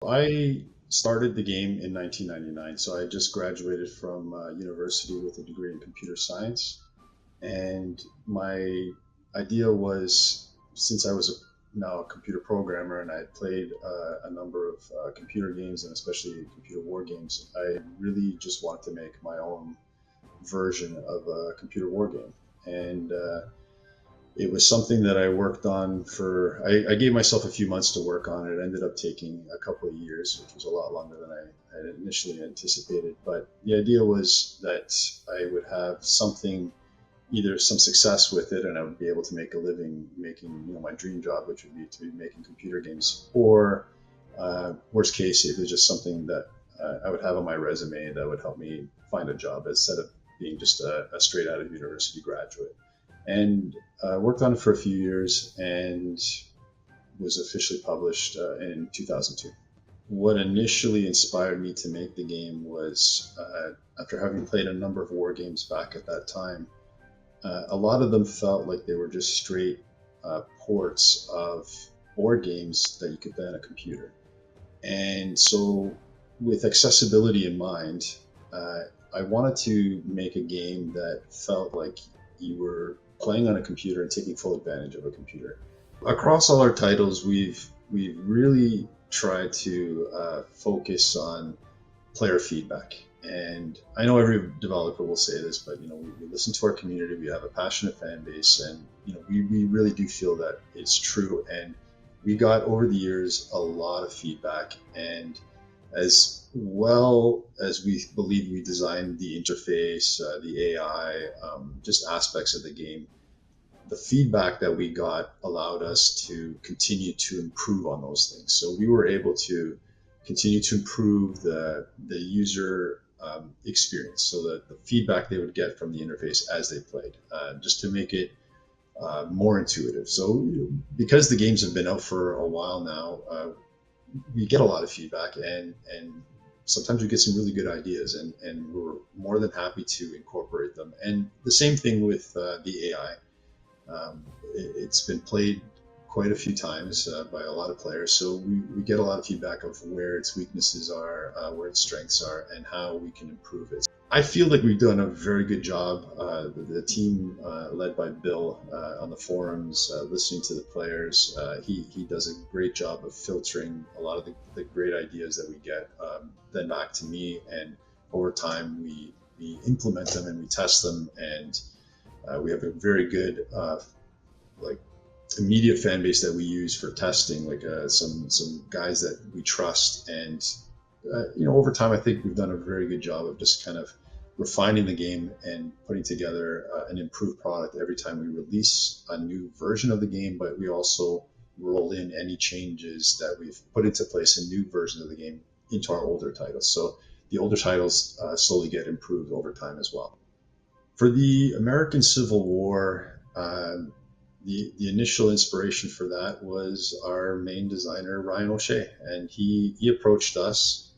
I started the game in 1999, so I just graduated from university with a degree in computer science. And my idea was, since I was now a computer programmer and I had played a number of computer games and especially computer war games, I really just wanted to make my own version of a computer war game. And it was something that I worked on for, I gave myself a few months to work on it. It ended up taking a couple of years, which was a lot longer than I had initially anticipated. But the idea was that I would have something, either some success with it and I would be able to make a living making, my dream job, which would be to be making computer games, or worst case, it was just something that I would have on my resume that would help me find a job instead of being just a straight out of university graduate. And worked on it for a few years and was officially published in 2002. What initially inspired me to make the game was, after having played a number of war games back at that time, a lot of them felt like they were just straight ports of board games that you could play on a computer. And so with accessibility in mind, I wanted to make a game that felt like you were playing on a computer and taking full advantage of a computer. Across all our titles, we've really tried to focus on player feedback. And I know every developer will say this, but we listen to our community. We have a passionate fan base, and we really do feel that it's true. And we got over the years a lot of feedback, and as well as we believe we designed the interface, the AI, just aspects of the game, the feedback that we got allowed us to continue to improve on those things. So we were able to continue to improve the user experience, so that the feedback they would get from the interface as they played, just to make it more intuitive. So because the games have been out for a while now, we get a lot of feedback, and sometimes we get some really good ideas, and we're more than happy to incorporate them. And the same thing with the AI. It's been played quite a few times by a lot of players, so we get a lot of feedback of where its weaknesses are, where its strengths are, and how we can improve it. I feel like we've done a very good job. The team led by Bill on the forums, listening to the players, he does a great job of filtering a lot of the great ideas that we get then back to me, and over time we implement them and we test them, and we have a very good immediate fan base that we use for testing, like some guys that we trust. And over time, I think we've done a very good job of just kind of refining the game and putting together an improved product every time we release a new version of the game. But we also roll in any changes that we've put into place in new versions of the game into our older titles. So the older titles slowly get improved over time as well. For the American Civil War, the initial inspiration for that was our main designer, Ryan O'Shea. And he approached us,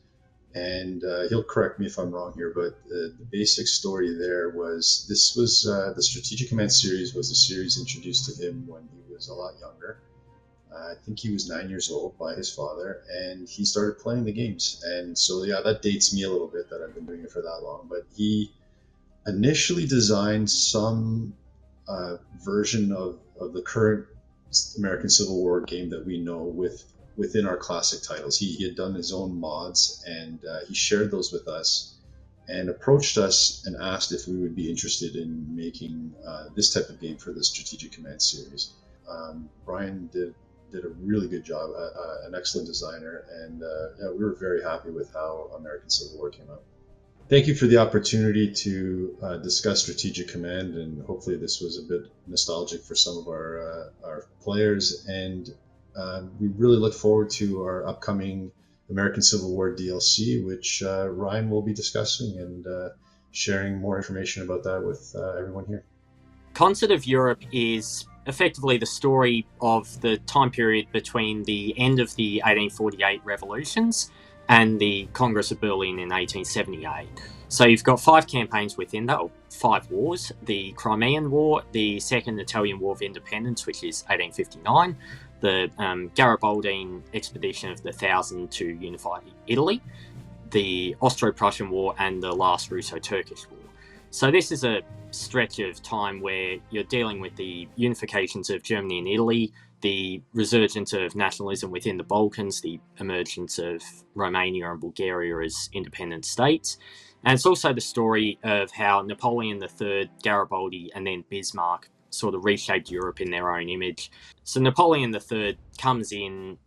and he'll correct me if I'm wrong here, but the basic story there was, this was the Strategic Command series was a series introduced to him when he was a lot younger. I think he was 9 years old by his father, and he started playing the games. And so, yeah, that dates me a little bit that I've been doing it for that long. But he initially designed some version of the current American Civil War game that we know within our classic titles. He had done his own mods, and he shared those with us and approached us and asked if we would be interested in making this type of game for the Strategic Command series. Brian did a really good job, an excellent designer, and we were very happy with how American Civil War came out. Thank you for the opportunity to discuss Strategic Command, and hopefully this was a bit nostalgic for some of our players. And we really look forward to our upcoming American Civil War DLC, which Ryan will be discussing and sharing more information about that with everyone here. Concert of Europe is effectively the story of the time period between the end of the 1848 revolutions and the Congress of Berlin in 1878. So you've got 5 campaigns within that, or 5 wars: the Crimean War, the Second Italian War of Independence, which is 1859, the Garibaldine expedition of the 1000 to unify Italy, the Austro-Prussian War, and the last Russo-Turkish War. So this is a stretch of time where you're dealing with the unifications of Germany and Italy, the resurgence of nationalism within the Balkans, the emergence of Romania and Bulgaria as independent states. And it's also the story of how Napoleon III, Garibaldi, and then Bismarck sort of reshaped Europe in their own image. So Napoleon III comes in,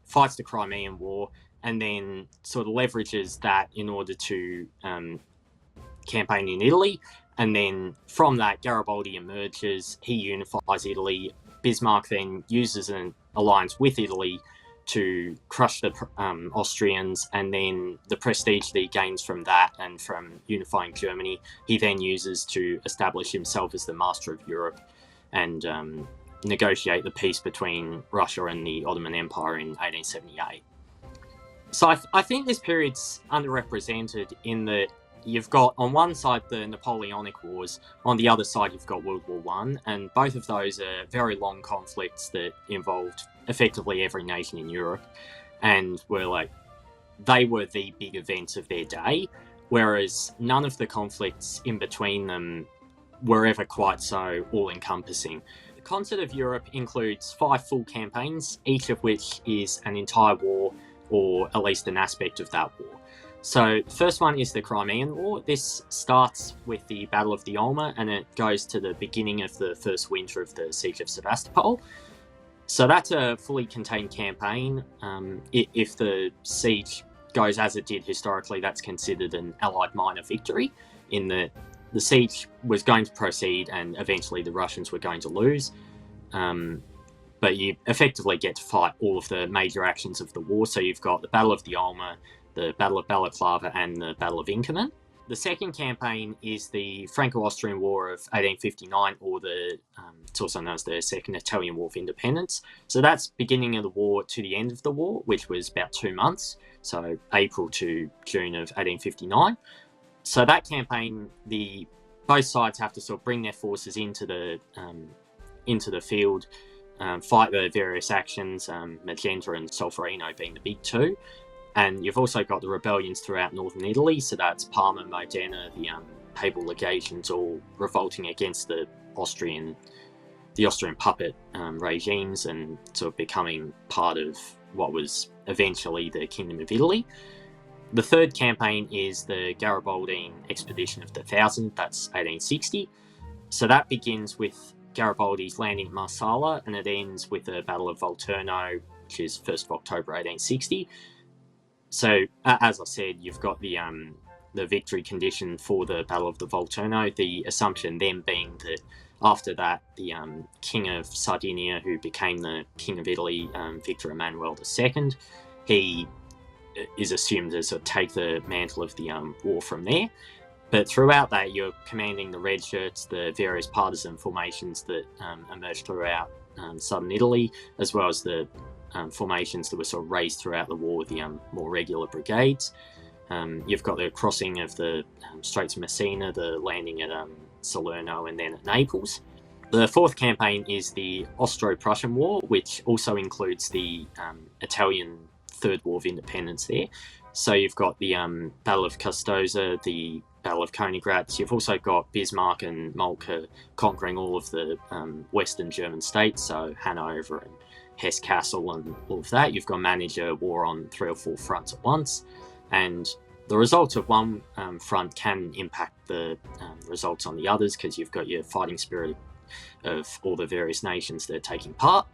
fights the Crimean War, and then sort of leverages that in order to campaign in Italy. And then from that, Garibaldi emerges, he unifies Italy. Bismarck then uses an alliance with Italy to crush the Austrians, and then the prestige that he gains from that and from unifying Germany, he then uses to establish himself as the master of Europe and negotiate the peace between Russia and the Ottoman Empire in 1878. So I think this period's underrepresented in that you've got on one side the Napoleonic Wars, on the other side you've got World War One, and both of those are very long conflicts that involved effectively every nation in Europe, and they were the big events of their day, whereas none of the conflicts in between them were ever quite so all-encompassing. The Concert of Europe includes 5 full campaigns, each of which is an entire war, or at least an aspect of that war. So the first one is the Crimean War. This starts with the Battle of the Alma, and it goes to the beginning of the first winter of the Siege of Sebastopol. So that's a fully contained campaign. If the siege goes as it did historically, that's considered an Allied minor victory, in that the siege was going to proceed and eventually the Russians were going to lose. But you effectively get to fight all of the major actions of the war. So you've got the Battle of the Alma, the Battle of Balaclava, and the Battle of Inkerman. The second campaign is the Franco-Austrian War of 1859, or it's also known as the Second Italian War of Independence. So that's beginning of the war to the end of the war, which was about 2 months, so April to June of 1859. So that campaign, both sides have to sort of bring their forces into the field, fight the various actions, Magenta and Solferino being the big two. And you've also got the rebellions throughout northern Italy, so that's Parma, Modena, the papal legations all revolting against the Austrian puppet regimes and sort of becoming part of what was eventually the Kingdom of Italy. The third campaign is the Garibaldine expedition of the 1000, that's 1860. So that begins with Garibaldi's landing at Marsala, and it ends with the Battle of Volturno, which is 1st of October 1860. So, as I said, you've got the victory condition for the Battle of the Volturno, the assumption then being that after that, the King of Sardinia, who became the King of Italy, Victor Emmanuel II, he is assumed to sort of take the mantle of the war from there. But throughout that, you're commanding the red shirts, the various partisan formations that emerged throughout southern Italy, as well as the formations that were sort of raised throughout the war, the more regular brigades. You've got the crossing of the Straits of Messina, the landing at Salerno, and then at Naples. The fourth campaign is the Austro-Prussian War, which also includes the Italian Third War of Independence there. So you've got the Battle of Custoza, the Battle of Königgrätz. You've also got Bismarck and Moltke conquering all of the Western German states, so Hanover and Hesse-Kassel and all of that. You've got to manage a war on 3 or 4 fronts at once, and the results of one front can impact the results on the others, because you've got your fighting spirit of all the various nations that are taking part.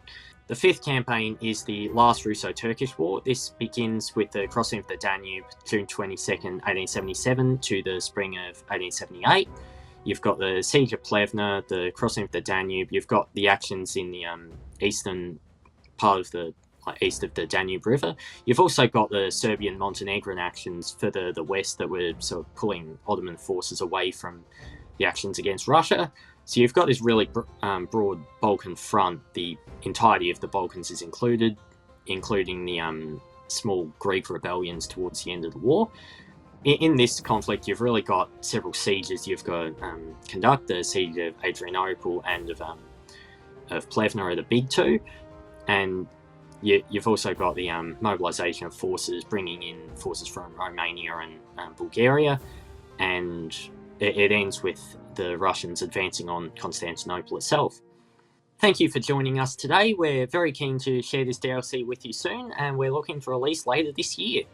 The fifth campaign is the last Russo-Turkish War. This begins with the crossing of the Danube, June 22nd, 1877 to the spring of 1878. You've got the Siege of Plevna, the crossing of the Danube. You've got the actions in the eastern part of the east of the Danube River. You've also got the Serbian Montenegrin actions further the west that were sort of pulling Ottoman forces away from the actions against Russia. So you've got this really broad Balkan front. The entirety of the Balkans is included, including the small Greek rebellions towards the end of the war. In this conflict, you've really got several sieges you've got to conduct. The siege of Adrianople and of Plevna are the big two. And you've also got the mobilization of forces, bringing in forces from Romania and Bulgaria, and it ends with the Russians advancing on Constantinople itself. Thank you for joining us today. We're very keen to share this DLC with you soon, and we're looking for release later this year.